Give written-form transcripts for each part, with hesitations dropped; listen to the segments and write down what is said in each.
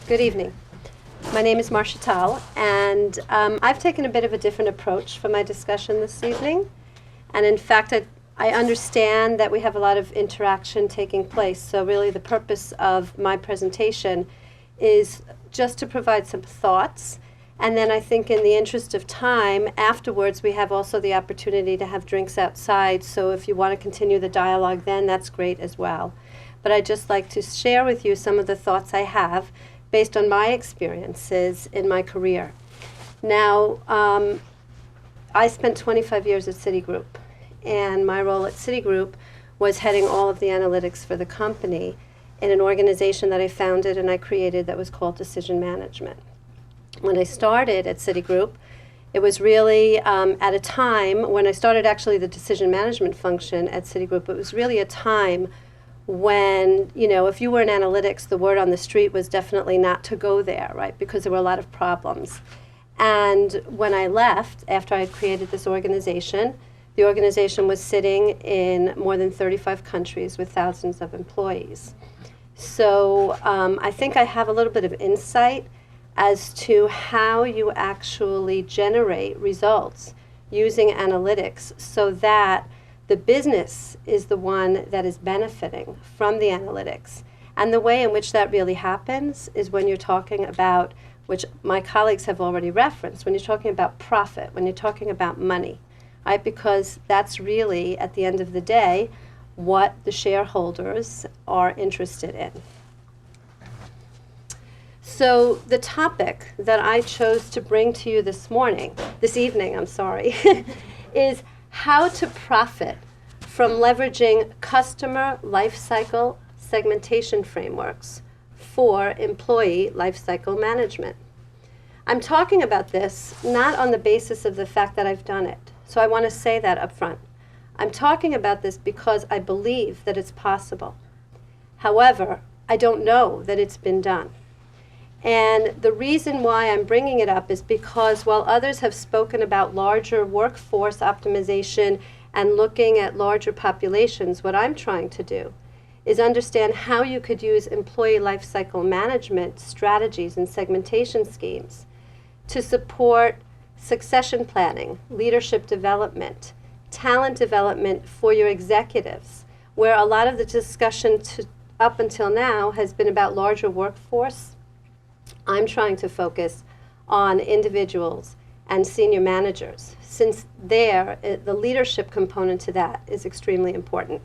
Good evening. My name is Marcia Tal, and I've taken a bit of a different approach for my discussion this evening. And in fact, I understand that we have a lot of interaction taking place, so really the purpose of my presentation is just to provide some thoughts. And then I think in the interest of time, afterwards we have also the opportunity to have drinks outside, so if you want to continue the dialogue then, that's great as well. But I'd just like to share with you some of the thoughts I have based on my experiences in my career. Now, I spent 25 years at Citigroup, and my role at Citigroup was heading all of the analytics for the company in an organization that I founded and I created that was called Decision Management. When I started at Citigroup, it was really at a time when I started actually the decision management function at Citigroup. It was really a time when, if you were in analytics, the word on the street was definitely not to go there, right? Because there were a lot of problems. And when I left, after I had created this organization, the organization was sitting in more than 35 countries with thousands of employees. So I think I have a little bit of insight as to how you actually generate results using analytics so that the business is the one that is benefiting from the analytics. And the way in which that really happens is when you're talking about, which my colleagues have already referenced, when you're talking about profit, when you're talking about money, right? Because that's really, at the end of the day, what the shareholders are interested in. So the topic that I chose to bring to you this evening, is how to profit from leveraging customer lifecycle segmentation frameworks for employee lifecycle management. I'm talking about this not on the basis of the fact that I've done it, so I want to say that up front. I'm talking about this because I believe that it's possible. However, I don't know that it's been done. And the reason why I'm bringing it up is because while others have spoken about larger workforce optimization and looking at larger populations, what I'm trying to do is understand how you could use employee lifecycle management strategies and segmentation schemes to support succession planning, leadership development, talent development for your executives, where a lot of the discussion up until now has been about larger workforce. I'm trying to focus on individuals and senior managers, since the leadership component to that is extremely important.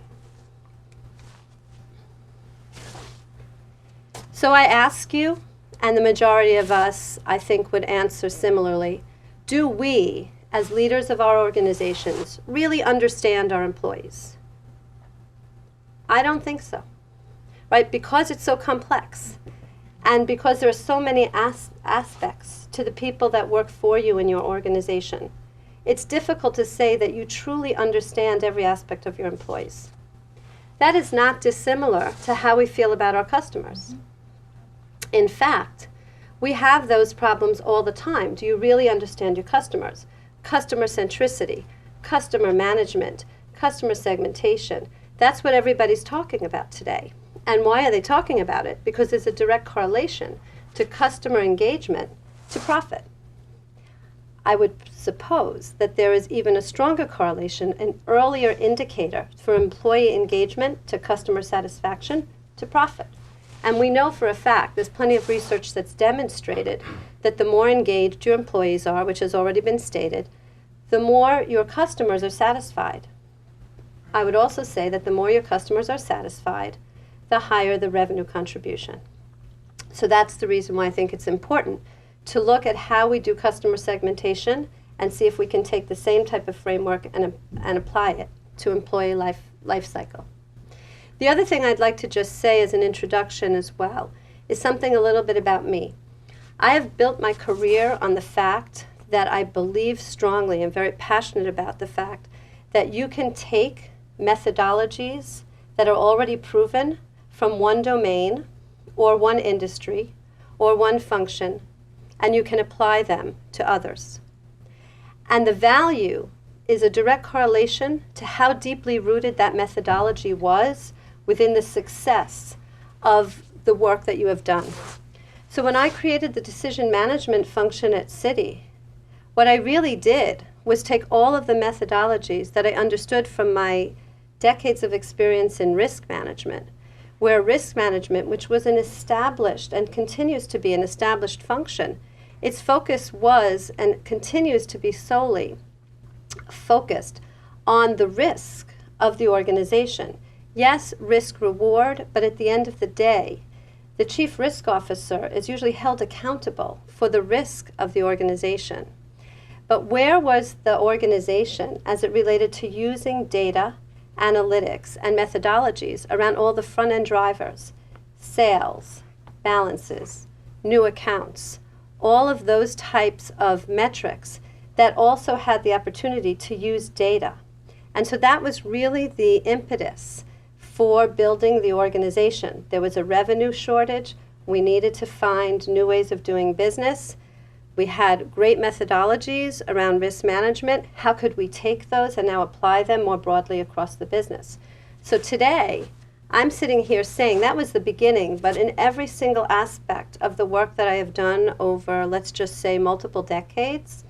So I ask you, and the majority of us, I think, would answer similarly, do we, as leaders of our organizations, really understand our employees? I don't think so, right? Because it's so complex. And because there are so many aspects to the people that work for you in your organization, it's difficult to say that you truly understand every aspect of your employees. That is not dissimilar to how we feel about our customers. In fact, we have those problems all the time. Do you really understand your customers? Customer centricity, customer management, customer segmentation. That's what everybody's talking about today. And why are they talking about it? Because there's a direct correlation to customer engagement to profit. I would suppose that there is even a stronger correlation, an earlier indicator for employee engagement to customer satisfaction to profit. And we know for a fact, there's plenty of research that's demonstrated that the more engaged your employees are, which has already been stated, the more your customers are satisfied. I would also say that the more your customers are satisfied, the higher the revenue contribution. So that's the reason why I think it's important to look at how we do customer segmentation and see if we can take the same type of framework and apply it to employee life cycle. The other thing I'd like to just say as an introduction as well is something a little bit about me. I have built my career on the fact that I believe strongly and very passionate about the fact that you can take methodologies that are already proven from one domain or one industry or one function, and you can apply them to others. And the value is a direct correlation to how deeply rooted that methodology was within the success of the work that you have done. So when I created the decision management function at Citi, what I really did was take all of the methodologies that I understood from my decades of experience in risk management, where risk management, which was an established and continues to be an established function, its focus was and continues to be solely focused on the risk of the organization. Yes, risk reward, but at the end of the day, the chief risk officer is usually held accountable for the risk of the organization. But where was the organization as it related to using data, analytics, and methodologies around all the front-end drivers, sales, balances, new accounts, all of those types of metrics that also had the opportunity to use data. And so that was really the impetus for building the organization. There was a revenue shortage. We needed to find new ways of doing business. We had great methodologies around risk management. How could we take those and now apply them more broadly across the business? So today, I'm sitting here saying that was the beginning, but in every single aspect of the work that I have done over, let's just say, multiple decades,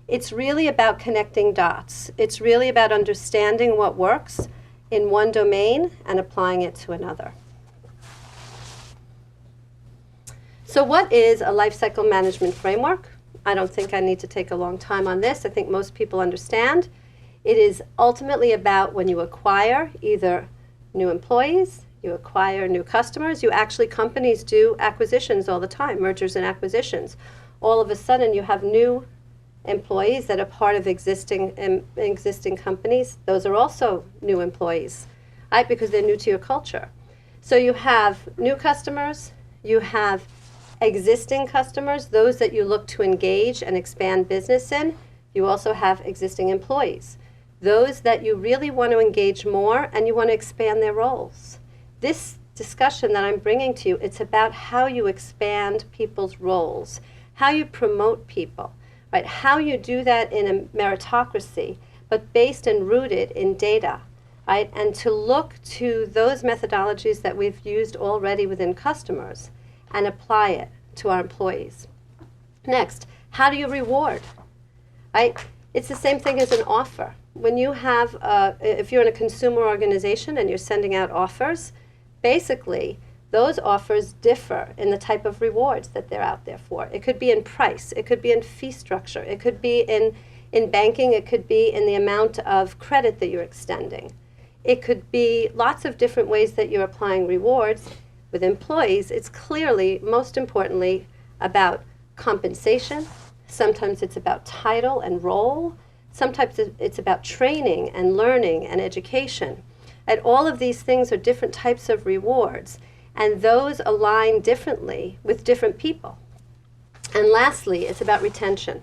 it's really about connecting dots. It's really about understanding what works in one domain and applying it to another. So what is a lifecycle management framework? I don't think I need to take a long time on this. I think most people understand. It is ultimately about when you acquire either new employees, you acquire new customers. Companies do acquisitions all the time, mergers and acquisitions. All of a sudden you have new employees that are part of existing companies. Those are also new employees, right? Because they're new to your culture. So you have new customers, you have existing customers, those that you look to engage and expand business in. You also have existing employees, those that you really want to engage more and you want to expand their roles. This discussion that I'm bringing to you, it's about how you expand people's roles, how you promote people, right? How you do that in a meritocracy, but based and rooted in data, right? And to look to those methodologies that we've used already within customers and apply it to our employees. Next, how do you reward, right? It's the same thing as an offer. When you have, if you're in a consumer organization and you're sending out offers, basically those offers differ in the type of rewards that they're out there for. It could be in price, it could be in fee structure, it could be in banking, it could be in the amount of credit that you're extending. It could be lots of different ways that you're applying rewards. With employees, it's clearly, most importantly, about compensation. Sometimes it's about title and role. Sometimes it's about training and learning and education. And all of these things are different types of rewards, and those align differently with different people. And lastly, it's about retention.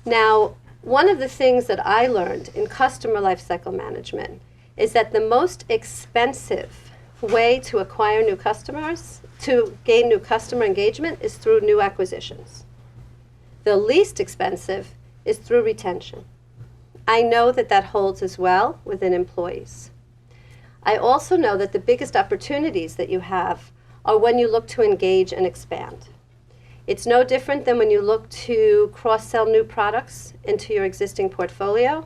Now, one of the things that I learned in customer lifecycle management is that the most expensive way to acquire new customers, to gain new customer engagement, is through new acquisitions. The least expensive is through retention. I know that that holds as well within employees. I also know that the biggest opportunities that you have are when you look to engage and expand. It's no different than when you look to cross-sell new products into your existing portfolio.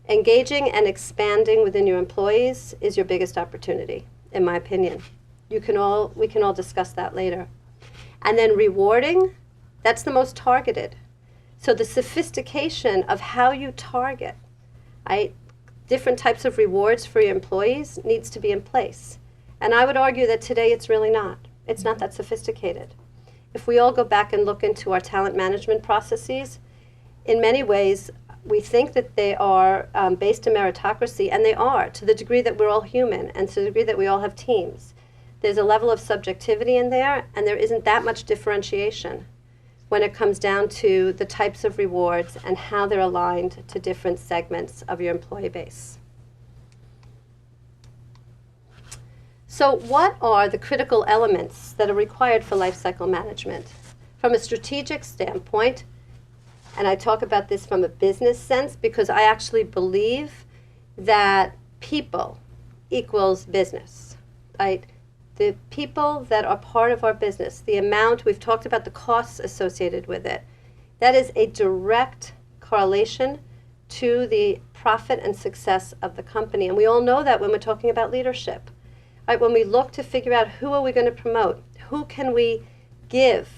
Engaging and expanding within your employees is your biggest opportunity, in my opinion. We can all discuss that later. And then rewarding, that's the most targeted. So the sophistication of how you target, right, different types of rewards for your employees needs to be in place. And I would argue that today it's really not. It's not that sophisticated. If we all go back and look into our talent management processes, in many ways, we think that they are based in meritocracy, and they are, to the degree that we're all human and to the degree that we all have teams. There's a level of subjectivity in there, and there isn't that much differentiation when it comes down to the types of rewards and how they're aligned to different segments of your employee base. So what are the critical elements that are required for lifecycle management? From a strategic standpoint, and I talk about this from a business sense because I actually believe that people equals business, right? The people that are part of our business, the amount, we've talked about the costs associated with it, that is a direct correlation to the profit and success of the company. And we all know that when we're talking about leadership. Right? When we look to figure out who are we going to promote, who can we give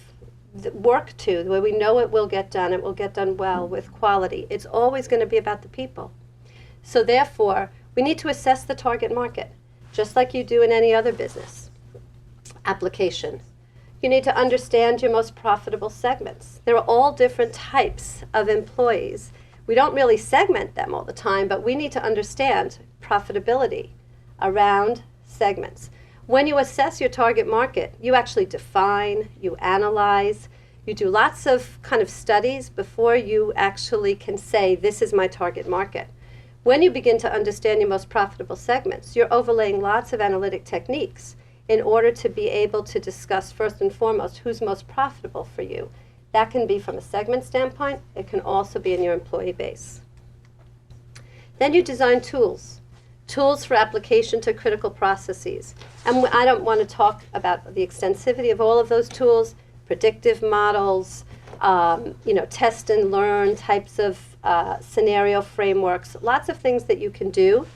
the work to, where we know it will get done well with quality. It's always going to be about the people. So therefore, we need to assess the target market, just like you do in any other business application. You need to understand your most profitable segments. There are all different types of employees. We don't really segment them all the time, but we need to understand profitability around segments. When you assess your target market, you actually define, you analyze, you do lots of kind of studies before you actually can say, this is my target market. When you begin to understand your most profitable segments, you're overlaying lots of analytic techniques in order to be able to discuss first and foremost who's most profitable for you. That can be from a segment standpoint. It can also be in your employee base. Then you design tools for application to critical processes. And I don't want to talk about the extensivity of all of those tools, predictive models, test and learn types of scenario frameworks, lots of things that you can do,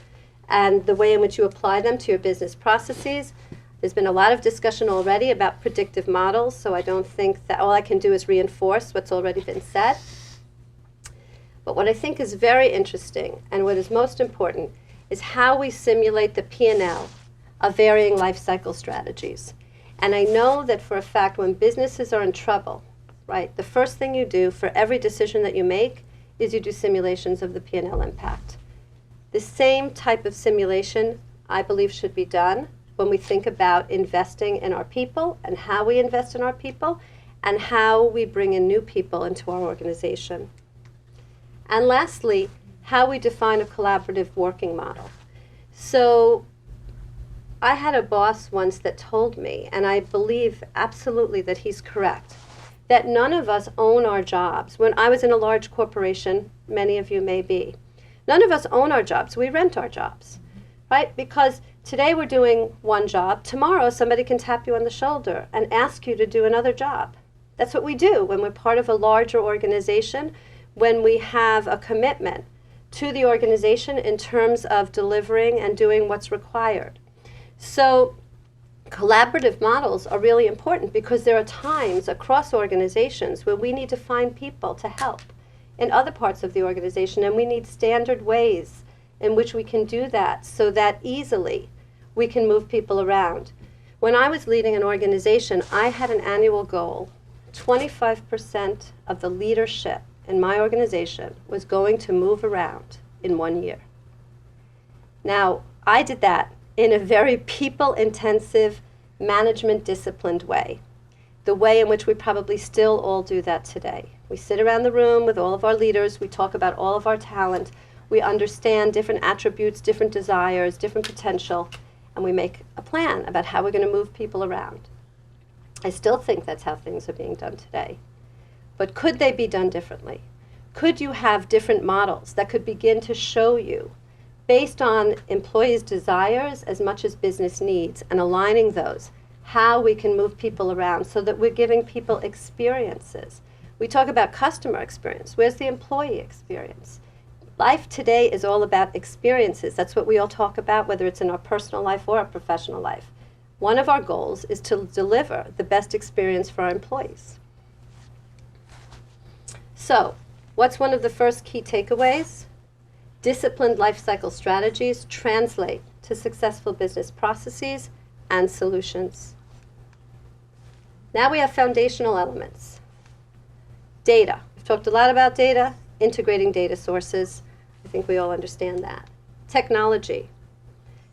and the way in which you apply them to your business processes. There's been a lot of discussion already about predictive models, so I don't think that all I can do is reinforce what's already been said. But what I think is very interesting, and what is most important, is how we simulate the P&L of varying life cycle strategies. And I know that for a fact when businesses are in trouble, right, the first thing you do for every decision that you make is you do simulations of the P&L impact. The same type of simulation, I believe, should be done when we think about investing in our people and how we invest in our people and how we bring in new people into our organization. And lastly, how we define a collaborative working model. So I had a boss once that told me, and I believe absolutely that he's correct, that none of us own our jobs. When I was in a large corporation, many of you may be, none of us own our jobs. We rent our jobs, right? Because today we're doing one job. Tomorrow somebody can tap you on the shoulder and ask you to do another job. That's what we do when we're part of a larger organization, when we have a commitment to the organization in terms of delivering and doing what's required. So collaborative models are really important because there are times across organizations where we need to find people to help in other parts of the organization, and we need standard ways in which we can do that so that easily we can move people around. When I was leading an organization, I had an annual goal. 25% of the leadership in my organization was going to move around in 1 year. Now, I did that in a very people-intensive, management-disciplined way, the way in which we probably still all do that today. We sit around the room with all of our leaders, we talk about all of our talent, we understand different attributes, different desires, different potential, and we make a plan about how we're going to move people around. I still think that's how things are being done today. But could they be done differently? Could you have different models that could begin to show you, based on employees' desires as much as business needs, and aligning those, how we can move people around so that we're giving people experiences? We talk about customer experience. Where's the employee experience? Life today is all about experiences. That's what we all talk about, whether it's in our personal life or our professional life. One of our goals is to deliver the best experience for our employees. So, what's one of the first key takeaways? Disciplined life cycle strategies translate to successful business processes and solutions. Now we have foundational elements. Data. We've talked a lot about data, integrating data sources. I think we all understand that. Technology.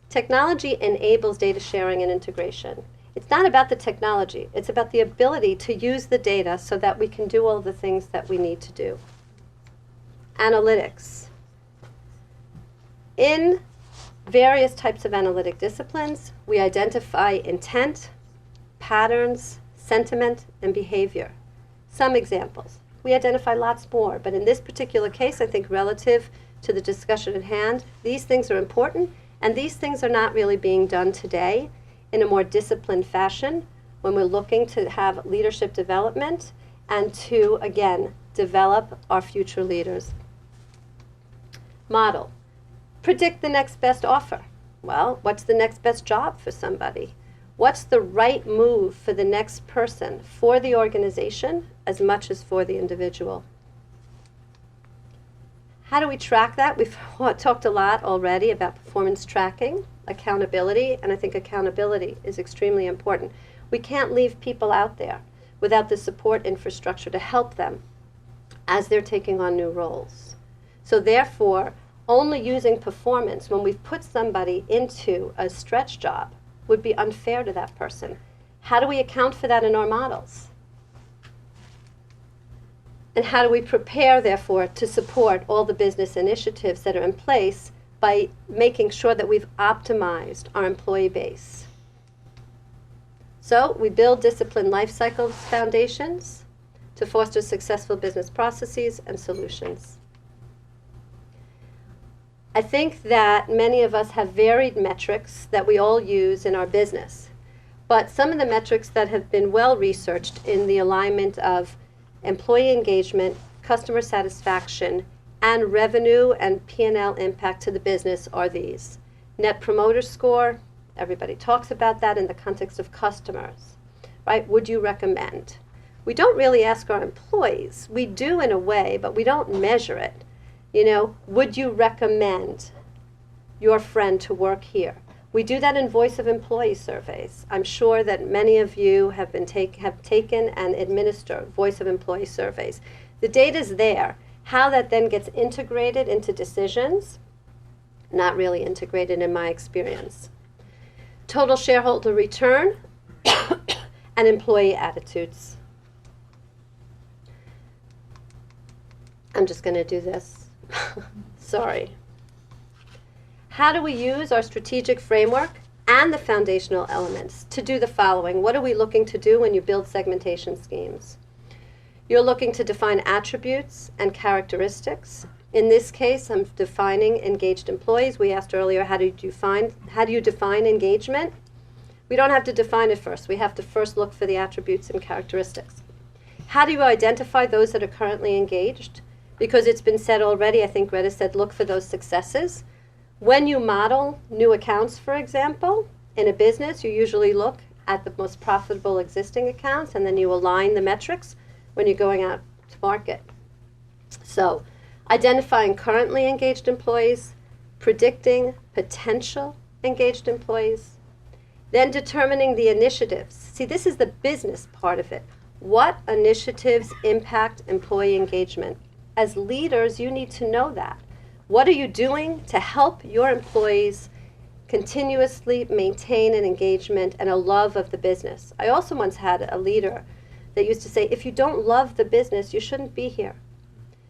Technology enables data sharing and integration. It's not about the technology. It's about the ability to use the data so that we can do all the things that we need to do. Analytics. In various types of analytic disciplines, we identify intent, patterns, sentiment, and behavior. Some examples. We identify lots more, but in this particular case, I think relative to the discussion at hand, these things are important, and these things are not really being done today in a more disciplined fashion when we're looking to have leadership development and to, again, develop our future leaders. Model. Predict the next best offer. Well, what's the next best job for somebody? What's the right move for the next person, for the organization, as much as for the individual? How do we track that? We've talked a lot already about performance tracking, accountability, and I think accountability is extremely important. We can't leave people out there without the support infrastructure to help them as they're taking on new roles. So therefore, only using performance when we've put somebody into a stretch job would be unfair to that person. How do we account for that in our models? And how do we prepare, therefore, to support all the business initiatives that are in place by making sure that we've optimized our employee base? So we build disciplined life cycle foundations to foster successful business processes and solutions. I think that many of us have varied metrics that we all use in our business. But some of the metrics that have been well researched in the alignment of employee engagement, customer satisfaction, and revenue and P&L impact to the business are these. Net Promoter Score, everybody talks about that in the context of customers, right? Would you recommend? We don't really ask our employees. We do in a way, but we don't measure it. You know, would you recommend your friend to work here? We do that in voice of employee surveys. I'm sure that many of you have taken and administer voice of employee surveys. The data's there. How that then gets integrated into decisions, not really integrated in my experience. Total shareholder return and employee attitudes. I'm just going to do this. Sorry. How do we use our strategic framework and the foundational elements to do the following? What are we looking to do when you build segmentation schemes? You're looking to define attributes and characteristics. In this case, I'm defining engaged employees. We asked earlier, how do you define engagement? We don't have to define it first. We have to first look for the attributes and characteristics. How do you identify those that are currently engaged? Because it's been said already, I think Greta said, look for those successes. When you model new accounts, for example, in a business, you usually look at the most profitable existing accounts, and then you align the metrics when you're going out to market. So, identifying currently engaged employees, predicting potential engaged employees, then determining the initiatives. See, this is the business part of it. What initiatives impact employee engagement? As leaders, you need to know that. What are you doing to help your employees continuously maintain an engagement and a love of the business? I also once had a leader that used to say, if you don't love the business, you shouldn't be here.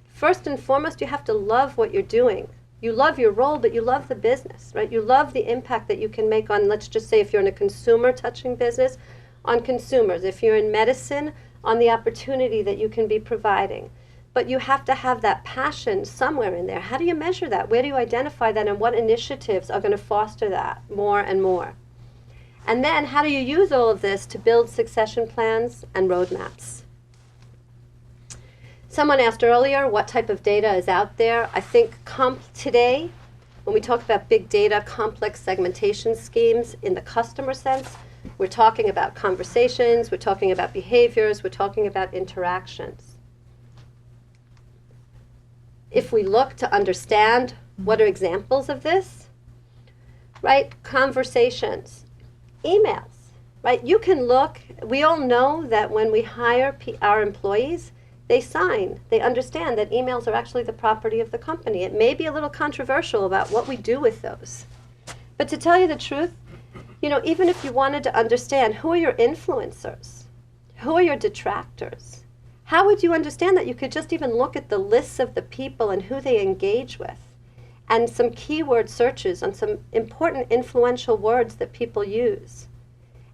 First and foremost, you have to love what you're doing. You love your role, but you love the business, right? You love the impact that you can make on, let's just say if you're in a consumer-touching business, on consumers. If you're in medicine, on the opportunity that you can be providing. But you have to have that passion somewhere in there. How do you measure that? Where do you identify that? And what initiatives are going to foster that more and more? And then how do you use all of this to build succession plans and roadmaps? Someone asked earlier what type of data is out there. I think today, when we talk about big data, complex segmentation schemes in the customer sense, we're talking about conversations, we're talking about behaviors, we're talking about interactions. If we look to understand what are examples of this, right? Conversations, emails, right? You can look, we all know that when we hire our employees, they sign, they understand that emails are actually the property of the company. It may be a little controversial about what we do with those. But to tell you the truth, you know, even if you wanted to understand who are your influencers, who are your detractors, how would you understand that? You could just even look at the lists of the people and who they engage with, and some keyword searches on some important influential words that people use.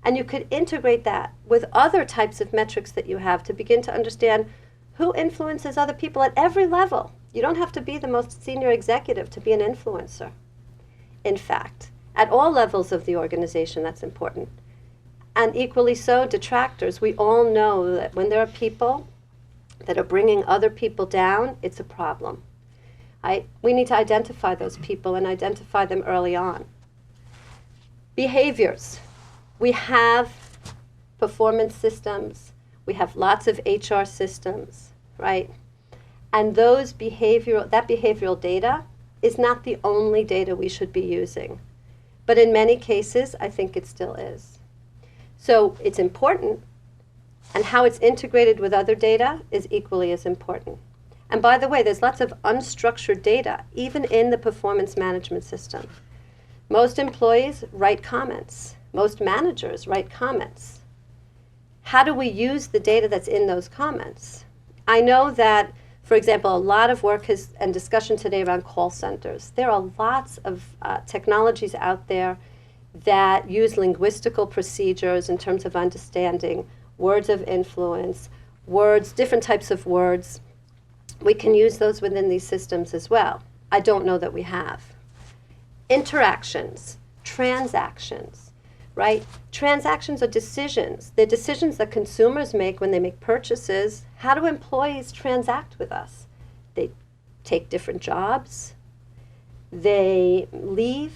And you could integrate that with other types of metrics that you have to begin to understand who influences other people at every level. You don't have to be the most senior executive to be an influencer. In fact, at all levels of the organization, that's important. And equally so, detractors. We all know that when there are people that are bringing other people down, it's a problem. We need to identify those people and identify them early on. Behaviors. We have performance systems. We have lots of HR systems, right? And that behavioral data is not the only data we should be using. But in many cases, I think it still is. So it's important, and how it's integrated with other data is equally as important. And by the way, there's lots of unstructured data, even in the performance management system. Most employees write comments. Most managers write comments. How do we use the data that's in those comments? I know that, for example, a lot of work and discussion today around call centers. There are lots of technologies out there that use linguistical procedures in terms of understanding words of influence, different types of words. We can use those within these systems as well. I don't know that we have. Interactions, transactions, right? Transactions are decisions. They're decisions that consumers make when they make purchases. How do employees transact with us? They take different jobs. They leave.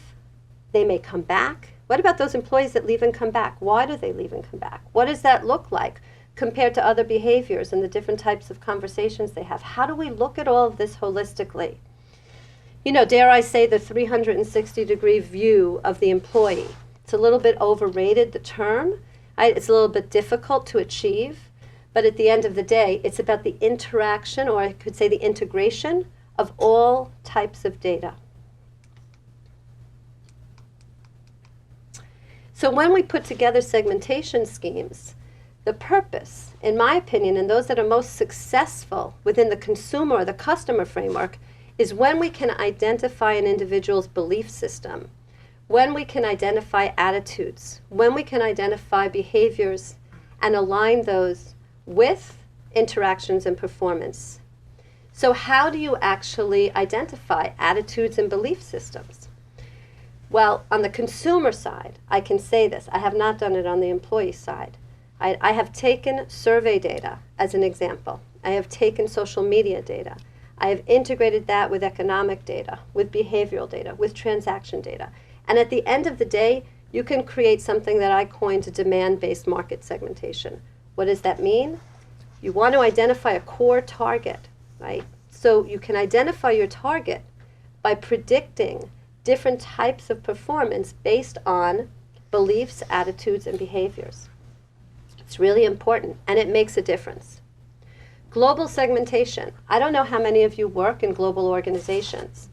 They may come back. What about those employees that leave and come back? Why do they leave and come back? What does that look like compared to other behaviors and the different types of conversations they have? How do we look at all of this holistically? You know, dare I say the 360-degree view of the employee. It's a little bit overrated, the term. It's a little bit difficult to achieve. But at the end of the day, it's about the interaction, or I could say the integration, of all types of data. So when we put together segmentation schemes, the purpose, in my opinion, and those that are most successful within the consumer or the customer framework, is when we can identify an individual's belief system, when we can identify attitudes, when we can identify behaviors and align those with interactions and performance. So how do you actually identify attitudes and belief systems? Well, on the consumer side, I can say this. I have not done it on the employee side. I have taken survey data as an example. I have taken social media data. I have integrated that with economic data, with behavioral data, with transaction data. And at the end of the day, you can create something that I coined a demand-based market segmentation. What does that mean? You want to identify a core target, right? So you can identify your target by predicting different types of performance based on beliefs, attitudes, and behaviors. It's really important, and it makes a difference. Global segmentation. I don't know how many of you work in global organizations,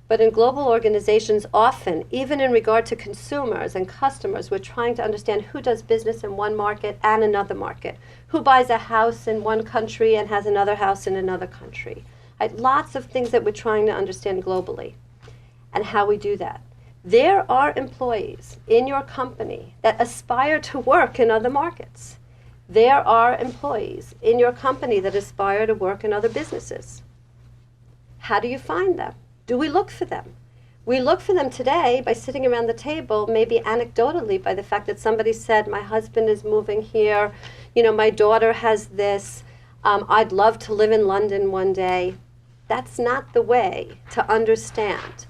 but in global organizations often, even in regard to consumers and customers, we're trying to understand who does business in one market and another market, who buys a house in one country and has another house in another country. Lots of things that we're trying to understand globally. And how we do that. There are employees in your company that aspire to work in other markets. There are employees in your company that aspire to work in other businesses. How do you find them? Do we look for them? We look for them today by sitting around the table, maybe anecdotally, by the fact that somebody said, my husband is moving here, my daughter has this, I'd love to live in London one day. That's not the way to understand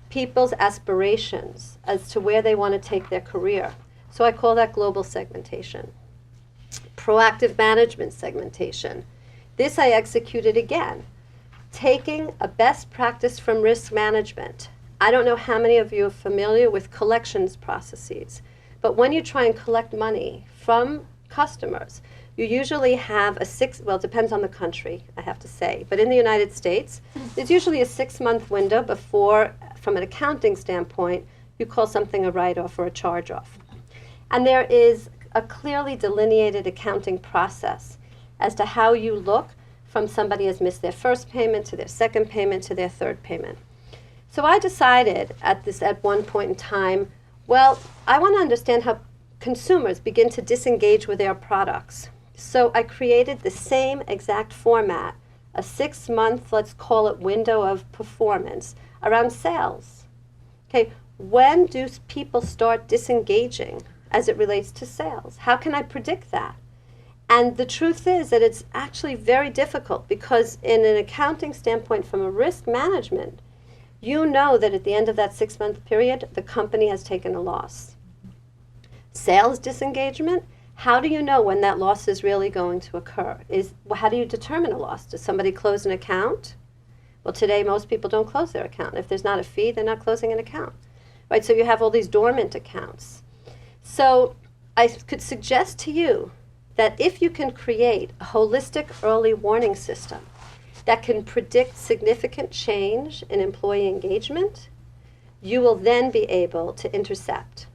people's aspirations as to where they want to take their career. So I call that global segmentation. Proactive management segmentation. This I executed again, taking a best practice from risk management. I don't know how many of you are familiar with collections processes, but when you try and collect money from customers, you usually have it depends on the country, I have to say, but in the United States, there's usually a 6-month window before, from an accounting standpoint, you call something a write-off or a charge-off. And there is a clearly delineated accounting process as to how you look from somebody has missed their first payment to their second payment to their third payment. So I decided at one point in time, well, I want to understand how consumers begin to disengage with their products. So I created the same exact format, a 6-month, let's call it, window of performance around sales. Okay, when do people start disengaging as it relates to sales? How can I predict that? And the truth is that it's actually very difficult, because in an accounting standpoint, from a risk management, you know that at the end of that 6-month period, the company has taken a loss. Sales disengagement, how do you know when that loss is really going to occur? How do you determine a loss? Does somebody close an account? Well, today most people don't close their account. If there's not a fee, they're not closing an account. Right? So you have all these dormant accounts. So I could suggest to you that if you can create a holistic early warning system that can predict significant change in employee engagement, you will then be able to intercept.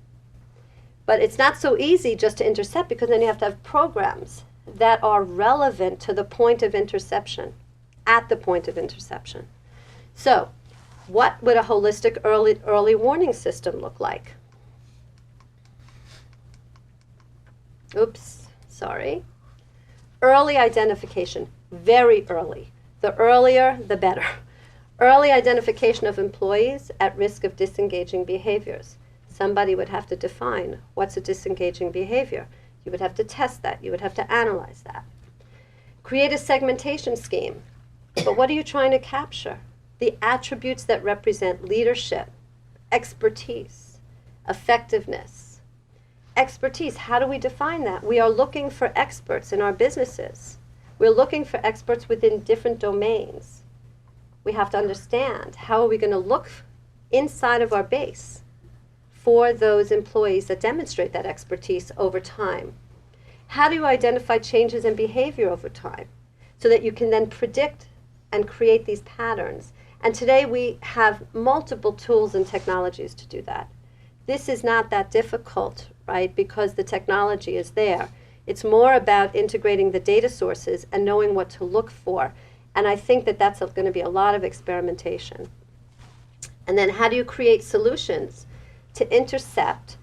But it's not so easy just to intercept, because then you have to have programs that are relevant to the point of interception, at the point of interception. So what would a holistic early warning system look like? Oops, sorry. Early identification, very early. The earlier, the better. Early identification of employees at risk of disengaging behaviors. Somebody would have to define what's a disengaging behavior. You would have to test that. You would have to analyze that. Create a segmentation scheme. But what are you trying to capture? The attributes that represent leadership, expertise, effectiveness. Expertise, how do we define that? We are looking for experts in our businesses. We're looking for experts within different domains. We have to understand, how are we going to look inside of our base for those employees that demonstrate that expertise over time? How do you identify changes in behavior over time so that you can then predict and create these patterns? And today we have multiple tools and technologies to do that. This is not that difficult, right, because the technology is there. It's more about integrating the data sources and knowing what to look for. And I think that that's going to be a lot of experimentation. And then how do you create solutions to intercept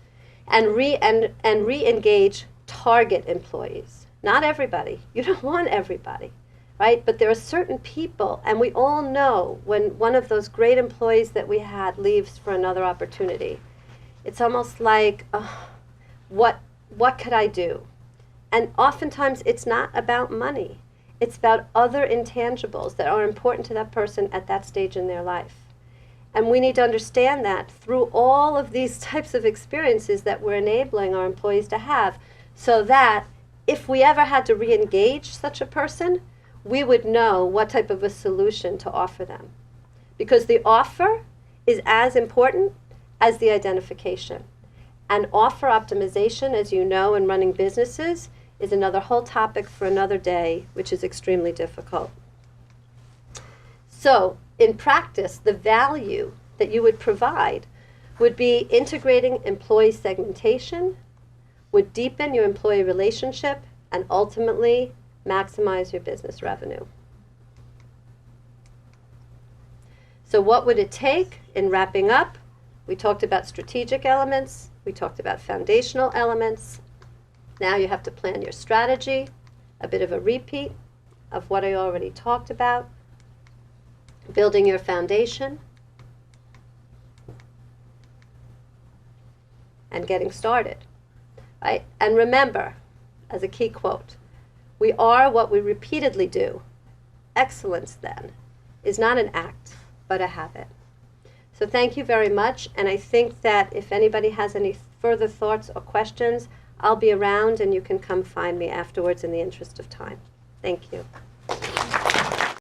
and re-engage target employees? Not everybody. You don't want everybody, right? But there are certain people, and we all know when one of those great employees that we had leaves for another opportunity, it's almost like, what could I do? And oftentimes it's not about money. It's about other intangibles that are important to that person at that stage in their life. And we need to understand that through all of these types of experiences that we're enabling our employees to have, so that if we ever had to re-engage such a person, we would know what type of a solution to offer them. Because the offer is as important as the identification. And offer optimization, as you know, in running businesses, is another whole topic for another day, which is extremely difficult. So, in practice, the value that you would provide would be integrating employee segmentation, would deepen your employee relationship, and ultimately maximize your business revenue. So what would it take in wrapping up? We talked about strategic elements. We talked about foundational elements. Now you have to plan your strategy, a bit of a repeat of what I already talked about. Building your foundation, and getting started, right? And remember, as a key quote, we are what we repeatedly do. Excellence, then, is not an act, but a habit. So thank you very much, and I think that if anybody has any further thoughts or questions, I'll be around and you can come find me afterwards in the interest of time. Thank you.